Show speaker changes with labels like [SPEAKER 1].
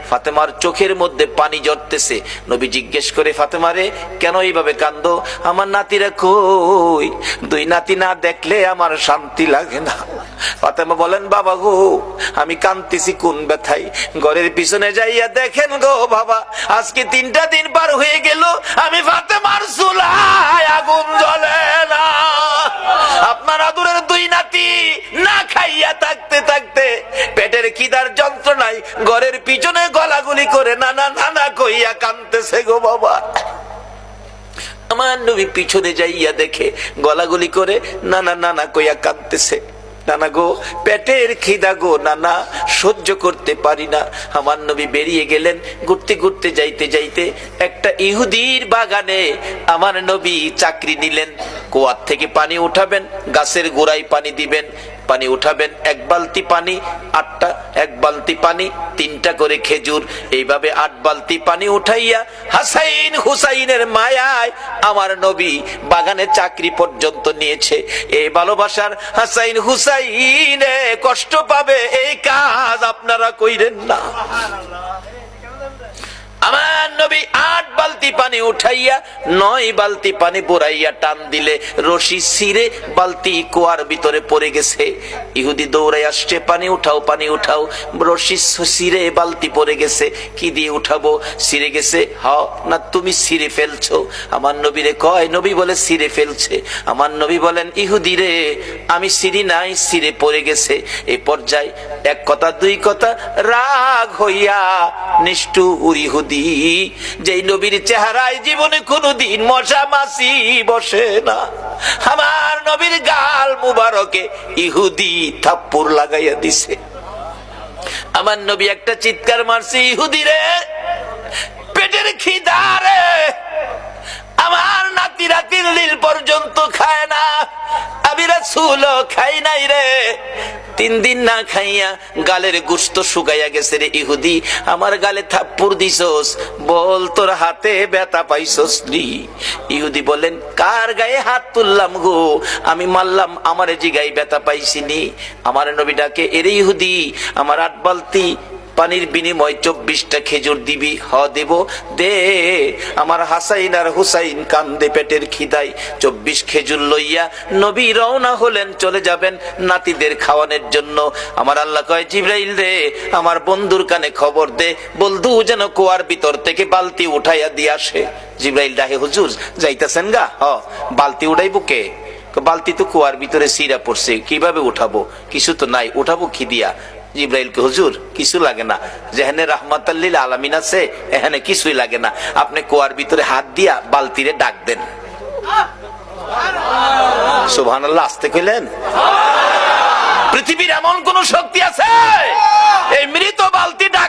[SPEAKER 1] ফাতেমার চোখের মধ্যে পানি ঝরতেছে। নবী জিজ্ঞেস করে, ফাতেমা রে, কেন এইভাবে কান্দো? আমার নাতিরা কই? দুই নাতি না দেখলে আমার শান্তি লাগে না। ফাতেমা বলেন, বাবা গো, আমি কাঁদতেছি কোন ব্যথায়? ঘরের পিছনে যাইয়া দেখেন গো বাবা, আজকে 3টা দিন পার হয়ে গেল, আমি ফাতেমার চুলায় আগুন জ্বলে না। আপনার আদরের দুই নাতি না খাইয়া থাকতে থাকতে পেটের খিদার যন্ত্রণায় ঘরের পিছনে গলাগুলি করে নানা নানা কইয়া কাঁদতেছে গো বাবা। আমার নবী পিছনে যাইয়া দেখে গলাগুলি করে নানা নানা কইয়া কাঁদতেছে। নানা গো, পেটের খিদা গো নানা, সহ্য করতে পারি না। আমার নবী বেরিয়ে গেলেন। ঘুরতে ঘুরতে যাইতে যাইতে একটা ইহুদির বাগানে আমার নবী চাকরি নিলেন। কুয়ার থেকে পানি উঠাবেন, গাছের গোড়ায় পানি দিবেন, পানি উঠাবেন, 1 বালতি পানি 8টা, 1 বালতি পানি 3টা করে খেজুর, এইভাবে 8 বালতি পানি উঠাইয়া হাসাইন হুসাইনের মায়ায় আমার নবী বাগানে চাকরি পর্যন্ত নিয়েছে। এই ভালোবাসার হাসাইন হুসাইনে কষ্ট পাবে, এই কাজ আপনারা কইরেন না। আমার নবী 8 বালতি পানি উঠাইয়া 9 বালতি পানি বুড়াইয়া টান দিলে রশি ছিঁড়ে বালতি কুয়ার ভিতরে পড়ে গেছে। ইহুদি দৌড়াই আসছে, পানি উঠাও পানি উঠাও। রশি ছিঁড়ে বালতি পড়ে গেছে, কি দিয়ে উঠাবো? ছিঁড়ে গেছে। হ্যাঁ না, তুমি ছিঁড়ে ফেলছো? আমার নবীরে কয়, নবী বলে ছিঁড়ে ফেলছে। আমার নবী বলেন, ইহুদি রে, আমি ছিঁড়ি নাই, ছিঁড়ে পড়ে গেছে। এই পর্যায়ে 1 কথা 2 কথা রাগ হইয়া নিষ্ঠুর ইহুদি, যেই নবীর চেহারায় জীবনে কোনদিন মশা মাছি বসে না, আমার নবীর গাল মুবারকে ইহুদি থাপ্পড় লাগাইয়া দিছে। আমার নবী একটা চিৎকার মারছে, ইহুদি রে, পেটের খিদা রে, আমার নাতিরা 3 দিন পর্যন্ত খায় না, আমি রাসূল খাই নাই রে। 3 দিন না খাইয়া গালের গোশত শুকাইয়া গেছে রে ইহুদি, আমার গালে থাপ্পড় দিছস, বল তোর হাতে ব্যথা পাইছস নি? ইহুদি বলেন, কার গায়ে হাত তুললাম গো? আমি মারলাম, আমার জিগায় ব্যথা পাইছিনি। আমার নবী ডাকে, এরে ইহুদি, আমার 8 বালতি পানির বিনিময় 24টা খেজুর দিবি? হ দেব, দে। আমার হাসাইন আর হুসাইন কান্দে পেটের খিদায়। 24 খেজুর লইয়া নবী রওনা হলেন, চলে যাবেন নাতিদের খাওয়ানোর জন্য। আমার আল্লাহ কয়, জিবরাইল রে, আমার বন্ধুর কানে খবর দে, বন্ধু যেন কুয়ার ভিতর থেকে বালতি উঠাইয়া দিয়ে আসে। জিবরাইল ডাহে, হুজুর যাইতাছেন গা? হ। বালতি উঠাইবো কে? বালতি তো কুয়ার ভিতরে সিরা পড়ছে, কিভাবে উঠাবো? কিছু তো নাই, উঠাবো কি দিয়া? জিবরাইল কে, হুজুর কিছু লাগে না, যেখানে রাহমাতাল লিল আলামিন আছে এখানে কিছুই লাগে না, আপনি কুয়ার ভিতরে হাত দিয়া বালতিরে ডাক দেন। সুবহানাল্লাহ, আস্তে কইলেন? পৃথিবীর এমন কোন শক্তি আছে এই মৃত বালতি ডাক